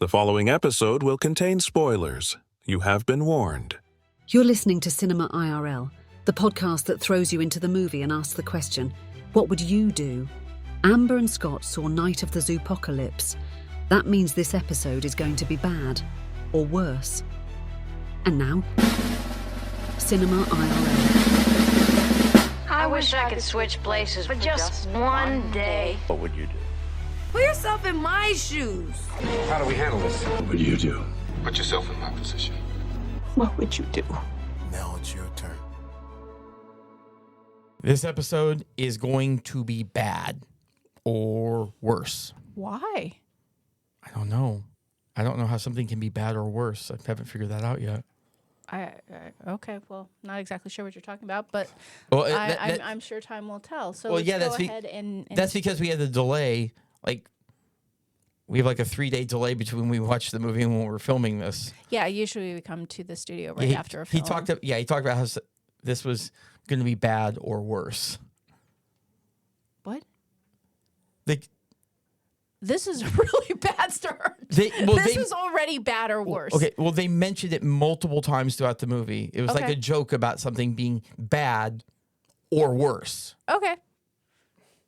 The following episode will contain spoilers. You have been warned. You're listening to Cinema IRL, the podcast that throws you into the movie and asks the question, what would you do? Amber and Scott saw Night of the Zoopocalypse. That means this episode is going to be bad, or worse. And now, Cinema IRL. I wish I could switch places for just one day. What would you do? Put yourself in my shoes. How do we handle this? What would you do? Put yourself in my position. What would you do? Now it's your turn. This episode is going to be bad or worse. Why? I don't know. I don't know how something can be bad or worse. I haven't figured that out yet. Okay, well, not exactly sure what you're talking about, but Well, I'm sure time will tell. So well, let's yeah, go ahead and that's because we had a delay. Like, we have like a 3-day delay between when we watched the movie and when we're filming this. yeah, usually we come to the studio right after a film. He talked about how this was going to be bad or worse. What? This is a really bad start. This is already bad or worse. Okay, well, they mentioned it multiple times throughout the movie. It was like a joke about something being bad or worse. Okay.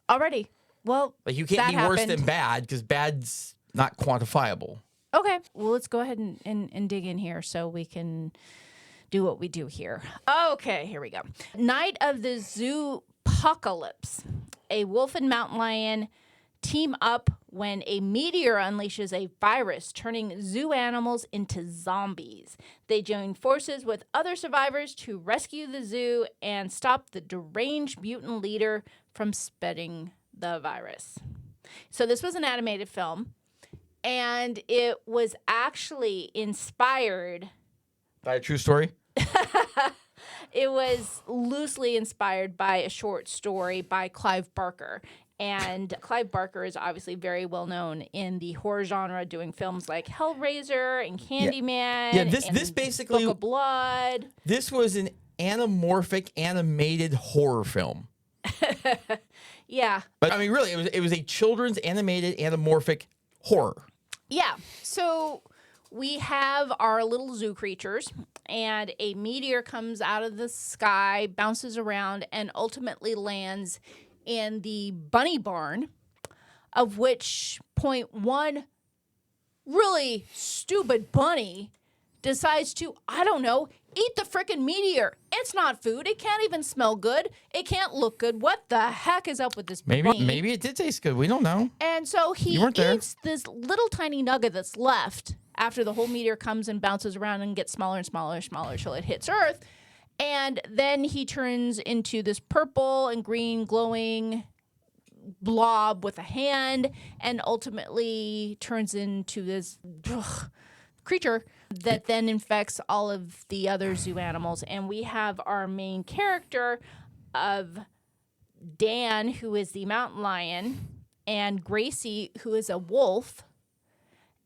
Already. Well, like you can't be worse than bad because bad's not quantifiable. Okay. Well, let's go ahead and dig in here so we can do what we do here. Okay, here we go. Night of the Zoopocalypse. A wolf and mountain lion team up when a meteor unleashes a virus, turning zoo animals into zombies. They join forces with other survivors to rescue the zoo and stop the deranged mutant leader from spreading the virus. So this was an animated film, and it was actually inspired by a true story? It was loosely inspired by a short story by Clive Barker. And Clive Barker is obviously very well known in the horror genre, doing films like Hellraiser and Candyman. Yeah, this basically Book of Blood. This was an anamorphic animated horror film. Yeah. But I mean, really, it was a children's animated anamorphic horror. Yeah. So we have our little zoo creatures, and a meteor comes out of the sky, bounces around, and ultimately lands in the bunny barn, of which one really stupid bunny decides to, I don't know, eat the frickin' meteor. It's not food. It can't even smell good. It can't look good. What the heck is up with this bunny? Maybe it did taste good. We don't know. And so he eats this little tiny nugget that's left after the whole meteor comes and bounces around and gets smaller and smaller and smaller till it hits Earth. And then he turns into this purple and green glowing blob with a hand, and ultimately turns into this creature that then infects all of the other zoo animals. And we have our main character of Dan, who is the mountain lion, and Gracie, who is a wolf.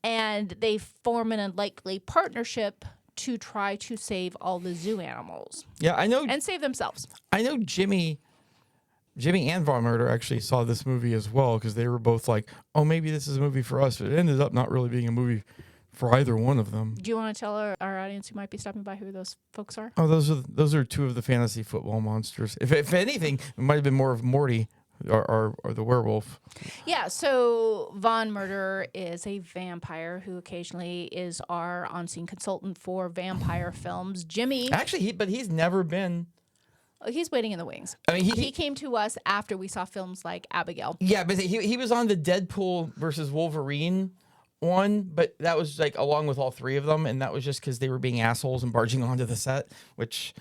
And they form an unlikely partnership to try to save all the zoo animals. Yeah, I know. And save themselves. I know Jimmy and Von Murder actually saw this movie as well, because they were both like, oh, maybe this is a movie for us. But it ended up not really being a movie for either one of them. Do you want to tell our audience who might be stopping by who those folks are? Oh, those are two of the fantasy football monsters. If anything, it might have been more of Morty or the werewolf. Yeah, so Von Murder is a vampire who occasionally is our on-scene consultant for vampire films. Jimmy... Actually, he's never been... He's waiting in the wings. I mean, he came to us after we saw films like Abigail. Yeah, but he was on the Deadpool versus Wolverine one, but that was like along with all three of them, and that was just because they were being assholes and barging onto the set, which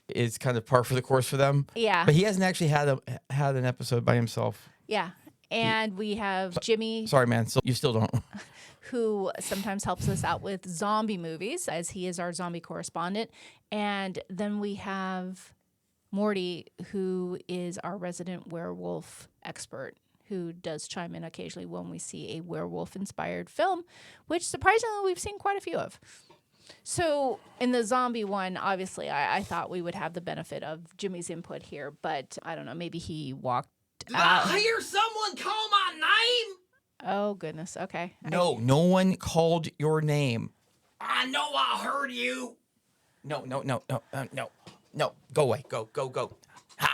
is kind of par for the course for them. Yeah. But he hasn't actually had an episode by himself. Yeah. And we have Jimmy. Sorry, man. You still don't. Who sometimes helps us out with zombie movies, as he is our zombie correspondent. And then we have Morty, who is our resident werewolf expert, who does chime in occasionally when we see a werewolf-inspired film, which surprisingly we've seen quite a few of. So in the zombie one, obviously, I thought we would have the benefit of Jimmy's input here, but I don't know, maybe he walked out. I hear someone call my name. Oh, goodness. Okay. No one called your name. I know I heard you. No. Go away. Go. Hi,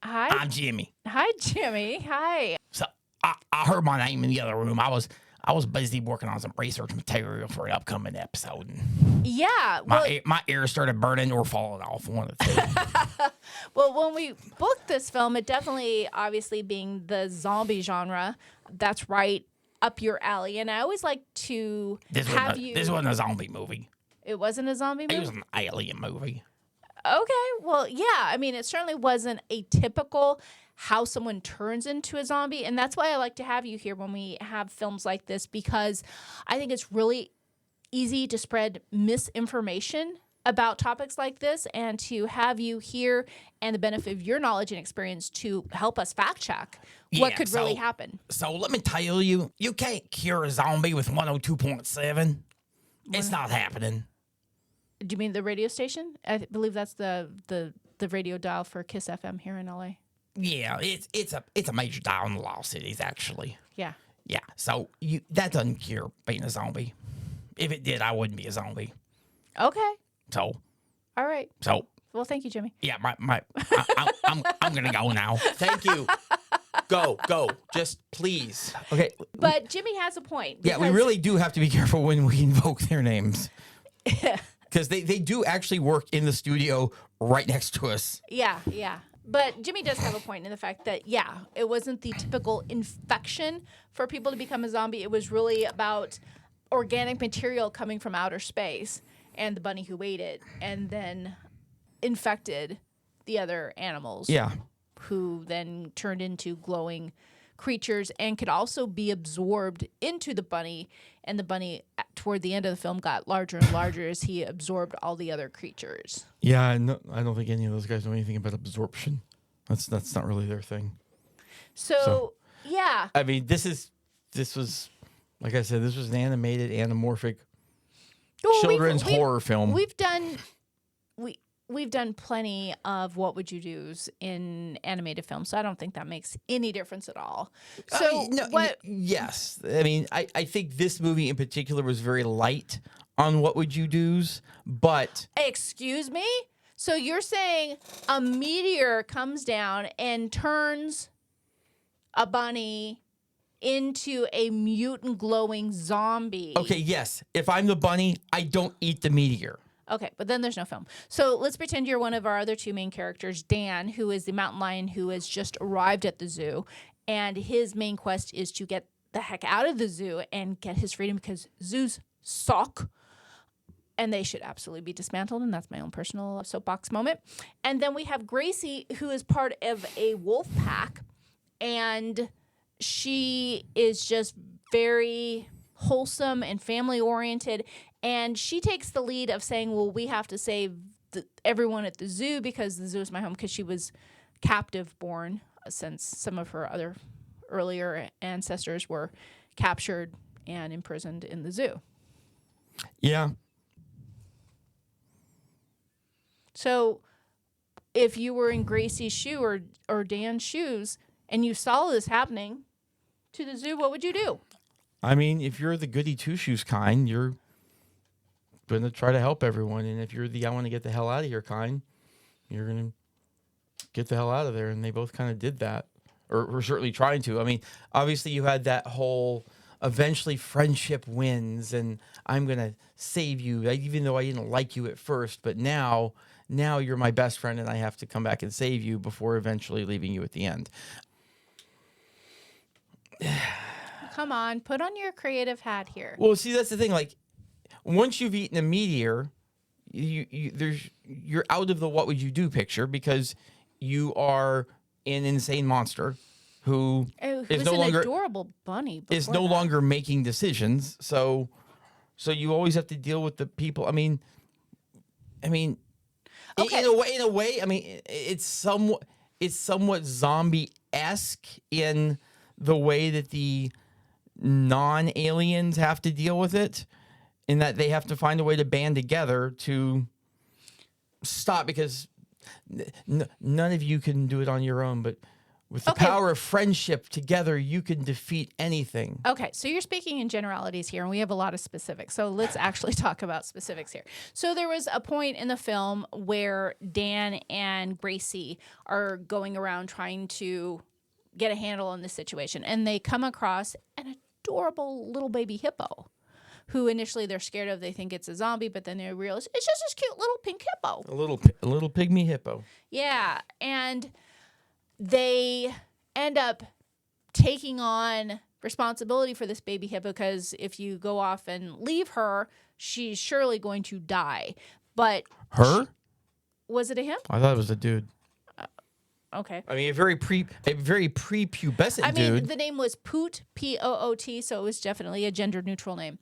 Hi. I'm Jimmy. Hi, Jimmy. Hi. So I heard my name in the other room. I was busy working on some research material for an upcoming episode. And Yeah. Well, my ears started burning or falling off. One of the two. well, when we booked this film, it definitely, obviously being the zombie genre, that's right up your alley. And I always like to This wasn't a zombie movie. It wasn't a zombie movie? It was an alien movie. Okay. Well, yeah. I mean, it certainly wasn't a typical how someone turns into a zombie. And that's why I like to have you here when we have films like this, because I think it's really easy to spread misinformation about topics like this, and to have you here and the benefit of your knowledge and experience to help us fact check what could really happen. So let me tell you, you can't cure a zombie with 102.7. It's not happening. Do you mean the radio station? I believe that's the radio dial for Kiss FM here in LA. Yeah, it's a major dial in the Lost Cities, actually. Yeah. Yeah, so that doesn't cure being a zombie. If it did, I wouldn't be a zombie. Okay. So. All right. So. Well, thank you, Jimmy. Yeah, I'm gonna go now. Thank you. Go. Just please. Okay. But Jimmy has a point. Yeah, we really do have to be careful when we invoke their names. Because they do actually work in the studio right next to us. Yeah. But Jimmy does have a point in the fact that, yeah, it wasn't the typical infection for people to become a zombie. It was really about organic material coming from outer space and the bunny who ate it and then infected the other animals. Yeah. Who then turned into glowing creatures and could also be absorbed into the bunny. And the bunny, toward the end of the film, got larger and larger as he absorbed all the other creatures. Yeah, I don't think any of those guys know anything about absorption. That's not really their thing. So yeah. I mean, this was, like I said, this was an animated, anamorphic children's horror film. We've done plenty of what would you do's in animated films, so I don't think that makes any difference at all. So yes, I mean, I think this movie in particular was very light on what would you do's, but excuse me. So you're saying a meteor comes down and turns a bunny into a mutant glowing zombie? Okay, yes. If I'm the bunny, I don't eat the meteor. Okay, but then there's no film. So let's pretend you're one of our other two main characters, Dan, who is the mountain lion who has just arrived at the zoo. And his main quest is to get the heck out of the zoo and get his freedom because zoos suck. And they should absolutely be dismantled. And that's my own personal soapbox moment. And then we have Gracie, who is part of a wolf pack. And she is just very wholesome and family oriented. And she takes the lead of saying, well, we have to save everyone at the zoo because the zoo is my home, because she was captive born since some of her other earlier ancestors were captured and imprisoned in the zoo. Yeah. So if you were in Gracie's shoe or Dan's shoes and you saw this happening to the zoo, what would you do? I mean, if you're the goody two-shoes kind, you're going to try to help everyone. And if you're the I want to get the hell out of here kind, you're going to get the hell out of there. And they both kind of did that, or were certainly trying to. I mean, obviously you had that whole eventually friendship wins and I'm going to save you, even though I didn't like you at first. But now you're my best friend and I have to come back and save you before eventually leaving you at the end. Come on, put on your creative hat here. Well, see, that's the thing. Like, once you've eaten a meteor, you're out of the what would you do picture because you are an insane monster who is no longer adorable bunny. Is no longer making decisions. So you always have to deal with the people. I mean, okay. in a way, I mean, it's somewhat zombie-esque in the way that the non-aliens have to deal with it, in that they have to find a way to band together to stop, because none of you can do it on your own, but With the power of friendship, together you can defeat anything. Okay, so you're speaking in generalities here, and we have a lot of specifics. So let's actually talk about specifics here. So there was a point in the film where Dan and Gracie are going around trying to get a handle on this situation, and they come across an adorable little baby hippo who initially they're scared of. They think it's a zombie, but then they realize it's just this cute little pink hippo. A little pygmy hippo. Yeah, and they end up taking on responsibility for this baby hippo because if you go off and leave her, she's surely going to die. But her? Was it a him? I thought it was a dude. Okay. I mean, a very prepubescent dude. I mean, the name was Poot, P-O-O-T, so it was definitely a gender-neutral name.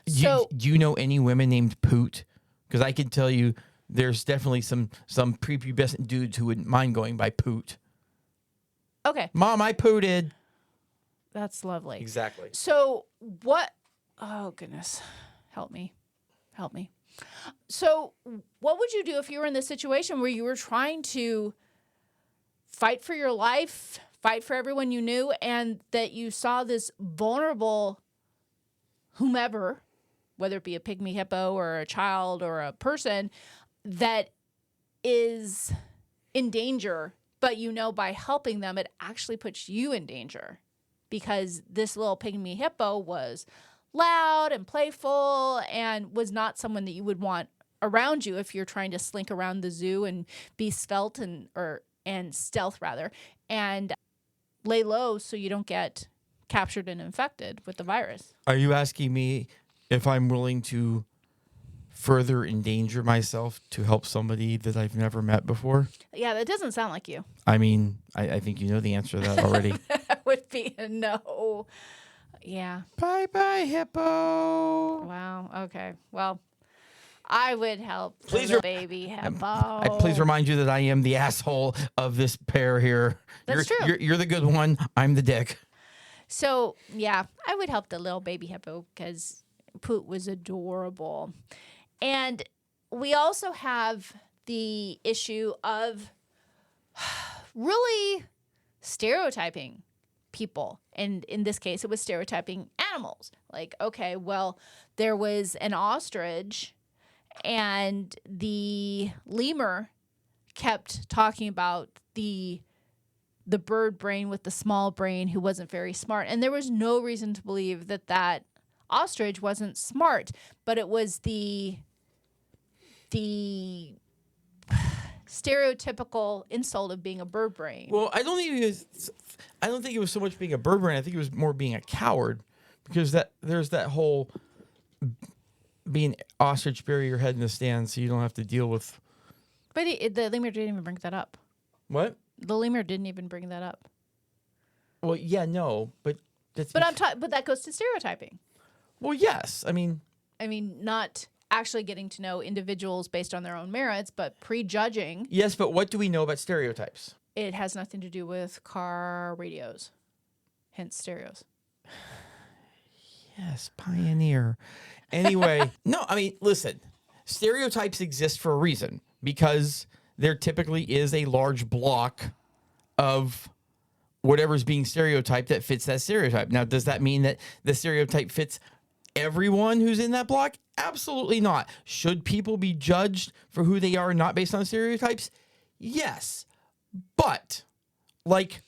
Do you know any women named Poot? Because I can tell you there's definitely some prepubescent dudes who wouldn't mind going by Poot. Okay. Mom, I pooted. That's lovely. Exactly. So what? Oh, goodness. Help me. So what would you do if you were in this situation where you were trying to fight for your life, fight for everyone you knew, and that you saw this vulnerable whomever, whether it be a pygmy hippo or a child or a person, that is in danger, but you know by helping them, it actually puts you in danger because this little pygmy hippo was loud and playful and was not someone that you would want around you if you're trying to slink around the zoo and be stealth and stealth rather, and lay low so you don't get captured and infected with the virus. Are you asking me if I'm willing to further endanger myself to help somebody that I've never met before? Yeah, that doesn't sound like you. I mean, I think you know the answer to that already. That would be a no. Yeah. Bye-bye, hippo. Wow. Okay. Well, I would help Please the baby hippo. Please remind you that I am the asshole of this pair here. That's true. You're the good one. I'm the dick. So, yeah, I would help the little baby hippo because Poot was adorable. And we also have the issue of really stereotyping people. And in this case, it was stereotyping animals. Like, okay, well, there was an ostrich and the lemur kept talking about the bird brain with the small brain who wasn't very smart. And there was no reason to believe that ostrich wasn't smart, but it was the stereotypical insult of being a bird brain. Well, I don't think it was so much being a bird brain. I think it was more being a coward, because there's that whole being ostrich, bury your head in the sand so you don't have to deal with. But the lemur didn't even bring that up. What? The lemur didn't even bring that up. Well, yeah, no, but that's. But but that goes to stereotyping. Well, yes, I mean, not actually getting to know individuals based on their own merits, but prejudging. Yes, but what do we know about stereotypes? It has nothing to do with car radios, hence stereos. Yes, pioneer. Anyway, no, I mean, listen, stereotypes exist for a reason, because there typically is a large block of whatever's being stereotyped that fits that stereotype. Now, does that mean that the stereotype fits everyone who's in that block? Absolutely not. Should people be judged for who they are, not based on stereotypes? Yes. But like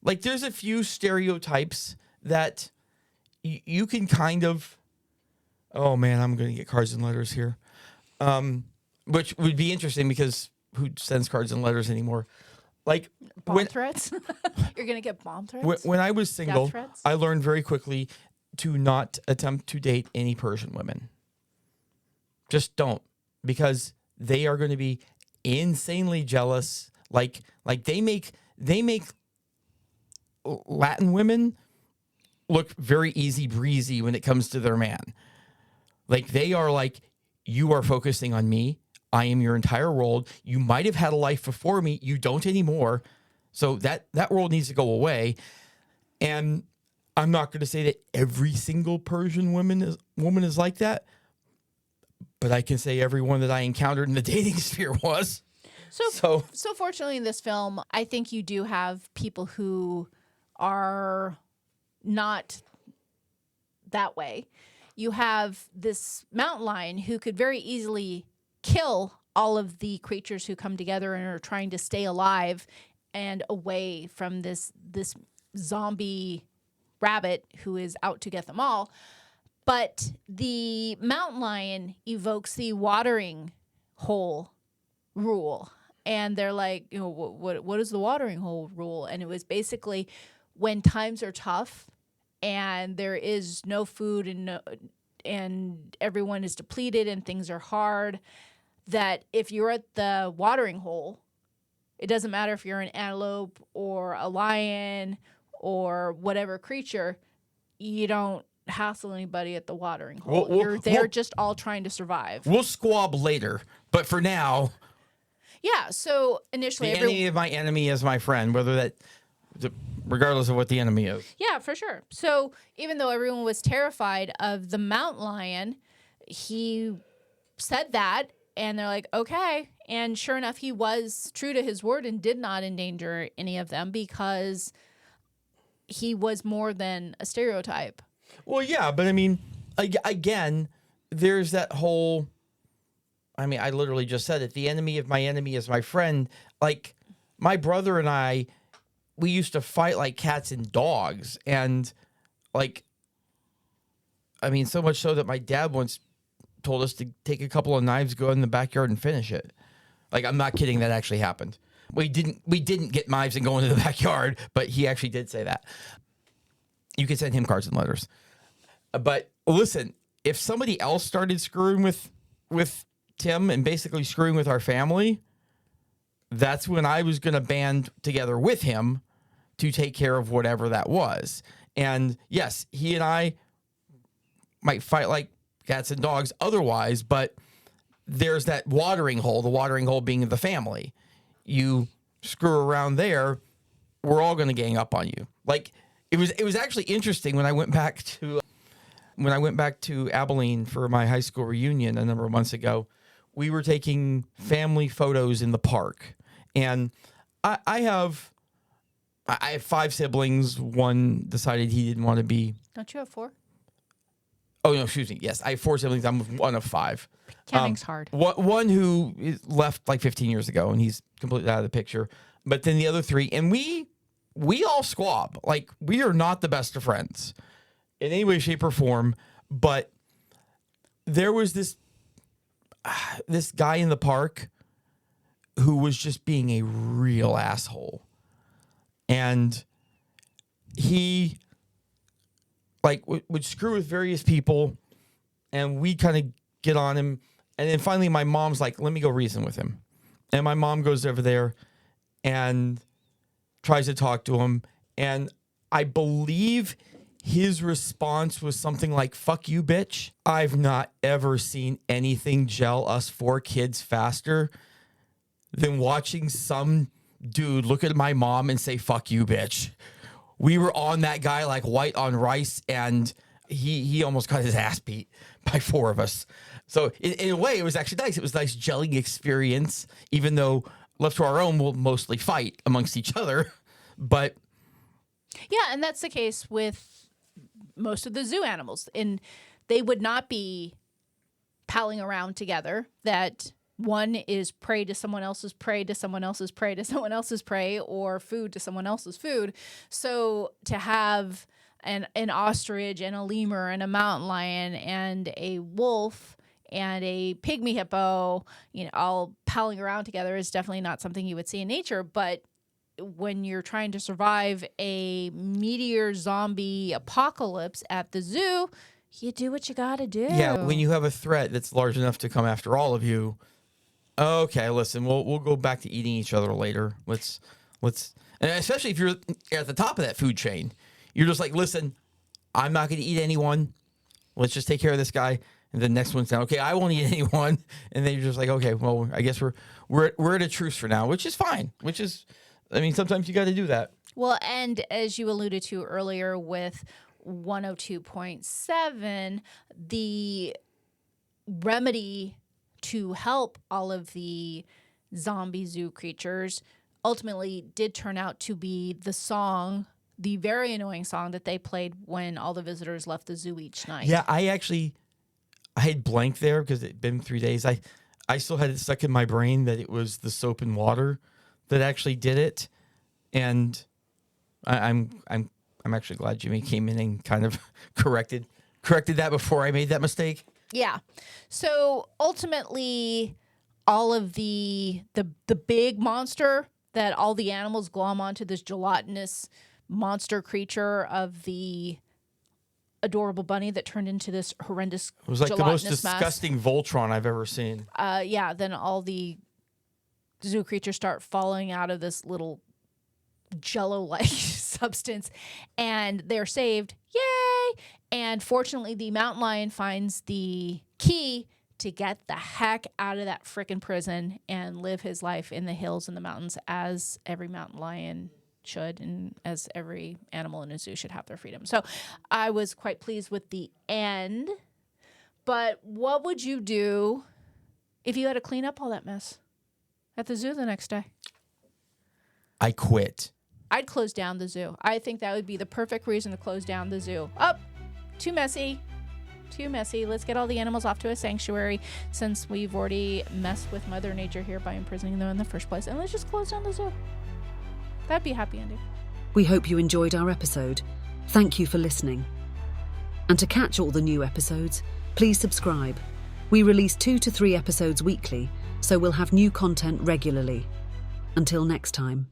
there's a few stereotypes that you can kind of, oh man, I'm going to get cards and letters here. Which would be interesting because who sends cards and letters anymore? Like bomb threats? You're going to get bomb threats? When I was single, I learned very quickly to not attempt to date any Persian women. Just don't, because they are going to be insanely jealous. Like they make Latin women look very easy breezy when it comes to their man. Like they are like, you are focusing on me. I am your entire world. You might have had a life before me. You don't anymore. So that world needs to go away. And I'm not going to say that every single Persian woman is like that, but I can say everyone that I encountered in the dating sphere was. So fortunately in this film, I think you do have people who are not that way. You have this mountain lion who could very easily kill all of the creatures who come together and are trying to stay alive and away from this zombie rabbit who is out to get them all. But the mountain lion evokes the watering hole rule. And they're like, what is the watering hole rule? And it was basically when times are tough and there is no food and everyone is depleted and things are hard, that if you're at the watering hole, it doesn't matter if you're an antelope or a lion or whatever creature, you don't hassle anybody at the watering hole. You're there just all trying to survive. We'll squab later, but for now... Yeah, so initially... The enemy of my enemy is my friend, regardless of what the enemy is. Yeah, for sure. So even though everyone was terrified of the mountain lion, he said that, and they're like, okay. And sure enough, he was true to his word and did not endanger any of them because he was more than a stereotype. Well, yeah, but I mean, again, there's that whole... I mean, I literally just said it. The enemy of my enemy is my friend. Like, my brother and I, we used to fight like cats and dogs. And, like, I mean, so much so that my dad once told us to take a couple of knives, go in the backyard and finish it. Like, I'm not kidding. That actually happened. We didn't get knives and go into the backyard, but he actually did say that. You could send him cards and letters. But listen, if somebody else started screwing with Tim and basically screwing with our family, that's when I was going to band together with him to take care of whatever that was. And yes, he and I might fight like cats and dogs otherwise, but there's that watering hole, the watering hole being the family. You screw around there, we're all going to gang up on you. Like, it was actually interesting when I went back to Abilene for my high school reunion a number of months ago. We were taking family photos in the park, and I have 5 siblings. One decided he didn't want to be. Don't you have 4? Oh no, excuse me. Yes, I have 4 siblings. I'm one of 5. Counting's hard. One who left like 15 years ago, and he's completely out of the picture. But then the other 3, and we all squab. Like, we are not the best of friends in any way, shape, or form. But there was this guy in the park who was just being a real asshole. And he like would screw with various people, and we kind of get on him. And then finally my mom's like, let me go reason with him. And my mom goes over there and tries to talk to him. And I believe his response was something like, fuck you, bitch. I've not ever seen anything gel us 4 kids faster than watching some dude look at my mom and say, fuck you, bitch. We were on that guy like white on rice, and he almost got his ass beat by 4 of us. So in a way, it was actually nice. It was a nice gelling experience, even though left to our own, we'll mostly fight amongst each other. But yeah, and that's the case with most of the zoo animals, and they would not be palling around together. That one is prey to someone else's prey to someone else's prey to someone else's prey, or food to someone else's food. So to have an ostrich and a lemur and a mountain lion and a wolf and a pygmy hippo, all palling around together is definitely not something you would see in nature. But when you're trying to survive a meteor zombie apocalypse at the zoo, you do what you gotta do. yeah, when you have a threat that's large enough to come after all of you, okay, listen, we'll go back to eating each other later. Let's, and especially if you're at the top of that food chain, you're just like, listen, I'm not going to eat anyone. Let's just take care of this guy. And the next one's down. Okay, I won't eat anyone. And then you're just like, okay, well, I guess we're at a truce for now, which is fine. Sometimes you got to do that. Well, and as you alluded to earlier with 102.7, the remedy to help all of the zombie zoo creatures ultimately did turn out to be the song, the very annoying song that they played when all the visitors left the zoo each night. Yeah, I had blank there because it'd been 3 days. I still had it stuck in my brain that it was the soap and water that actually did it, and I'm actually glad Jimmy came in and kind of corrected that before I made that mistake. Yeah. So ultimately, all of the big monster that all the animals glom onto, this gelatinous monster creature of the adorable bunny that turned into this horrendous It was like the most gelatinous mess. disgusting Voltron I've ever seen. Yeah, then all the zoo creatures start falling out of this little jello-like substance, and they're saved. Yay! And fortunately, the mountain lion finds the key to get the heck out of that frickin' prison and live his life in the hills and the mountains, as every mountain lion should, and as every animal in a zoo should have their freedom. So I was quite pleased with the end. But what would you do if you had to clean up all that mess at the zoo the next day? I quit. I'd close down the zoo. I think that would be the perfect reason to close down the zoo. Oh, too messy. Too messy. Let's get all the animals off to a sanctuary, since we've already messed with Mother Nature here by imprisoning them in the first place. And let's just close down the zoo. That'd be a happy ending. We hope you enjoyed our episode. Thank you for listening. And to catch all the new episodes, please subscribe. We release 2 to 3 episodes weekly, so we'll have new content regularly. Until next time.